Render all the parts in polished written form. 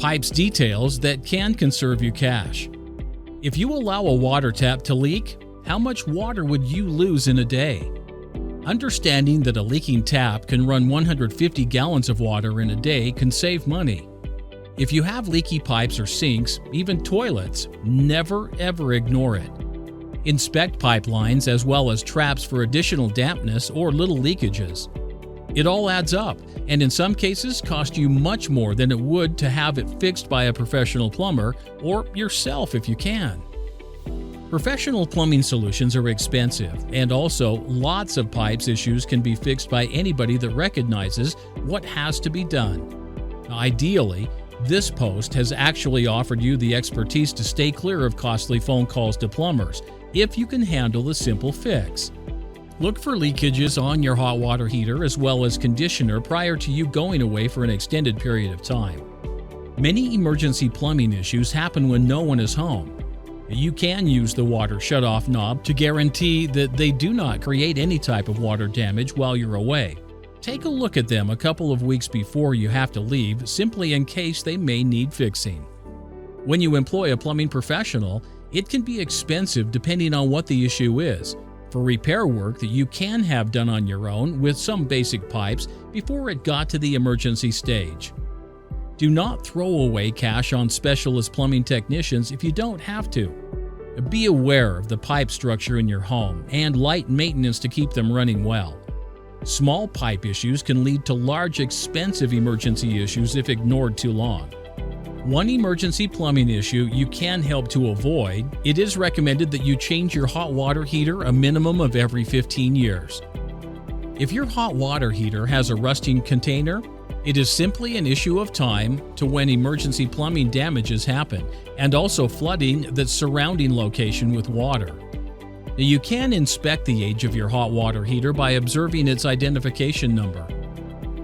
Pipes details that can conserve you cash. If you allow a water tap to leak, how much water would you lose in a day? Understanding that a leaking tap can run 150 gallons of water in a day can save money. If you have leaky pipes or sinks, even toilets, never ever ignore it. Inspect pipelines as well as traps for additional dampness or little leakages. It all adds up, and in some cases cost you much more than it would to have it fixed by a professional plumber or yourself if you can. Professional plumbing solutions are expensive, and also lots of pipes issues can be fixed by anybody that recognizes what has to be done. Ideally, this post has actually offered you the expertise to stay clear of costly phone calls to plumbers if you can handle the simple fix. Look for leakages on your hot water heater as well as conditioner prior to you going away for an extended period of time. Many emergency plumbing issues happen when no one is home. You can use the water shutoff knob to guarantee that they do not create any type of water damage while you're away. Take a look at them a couple of weeks before you have to leave, simply in case they may need fixing. When you employ a plumbing professional, it can be expensive depending on what the issue is. For repair work that you can have done on your own with some basic pipes before it got to the emergency stage. Do not throw away cash on specialist plumbing technicians if you don't have to. Be aware of the pipe structure in your home and light maintenance to keep them running well. Small pipe issues can lead to large, expensive emergency issues if ignored too long. One emergency plumbing issue you can help to avoid, it is recommended that you change your hot water heater a minimum of every 15 years. If your hot water heater has a rusting container, it is simply an issue of time to when emergency plumbing damages happen, and also flooding that's surrounding location with water. You can inspect the age of your hot water heater by observing its identification number.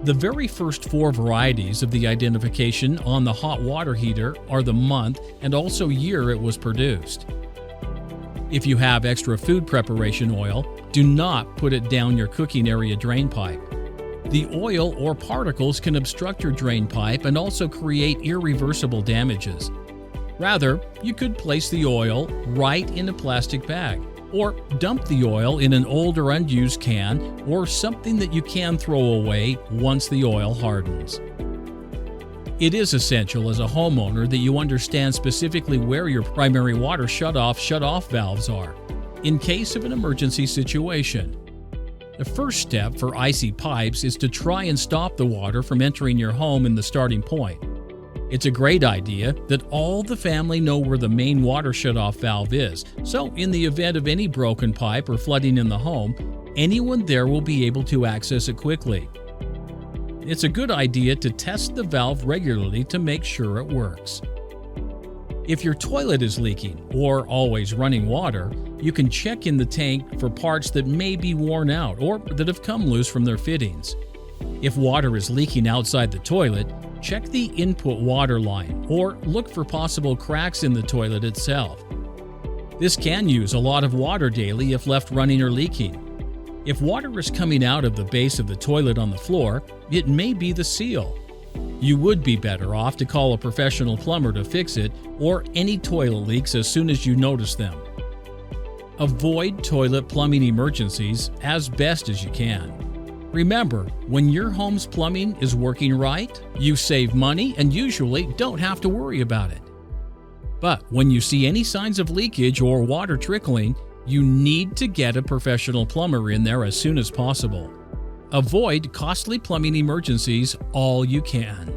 The very first 4 varieties of the identification on the hot water heater are the month and also year it was produced. If you have extra food preparation oil, do not put it down your cooking area drain pipe. The oil or particles can obstruct your drain pipe and also create irreversible damages. Rather, you could place the oil right in a plastic bag, or dump the oil in an old or unused can or something that you can throw away once the oil hardens. It is essential as a homeowner that you understand specifically where your primary water shut-off valves are, in case of an emergency situation. The first step for icy pipes is to try and stop the water from entering your home in the starting point. It's a great idea that all the family know where the main water shutoff valve is, so in the event of any broken pipe or flooding in the home, anyone there will be able to access it quickly. It's a good idea to test the valve regularly to make sure it works. If your toilet is leaking or always running water, you can check in the tank for parts that may be worn out or that have come loose from their fittings. If water is leaking outside the toilet, check the input water line or look for possible cracks in the toilet itself. This can use a lot of water daily if left running or leaking. If water is coming out of the base of the toilet on the floor, it may be the seal. You would be better off to call a professional plumber to fix it or any toilet leaks as soon as you notice them. Avoid toilet plumbing emergencies as best as you can. Remember, when your home's plumbing is working right, you save money and usually don't have to worry about it. But when you see any signs of leakage or water trickling, you need to get a professional plumber in there as soon as possible. Avoid costly plumbing emergencies all you can.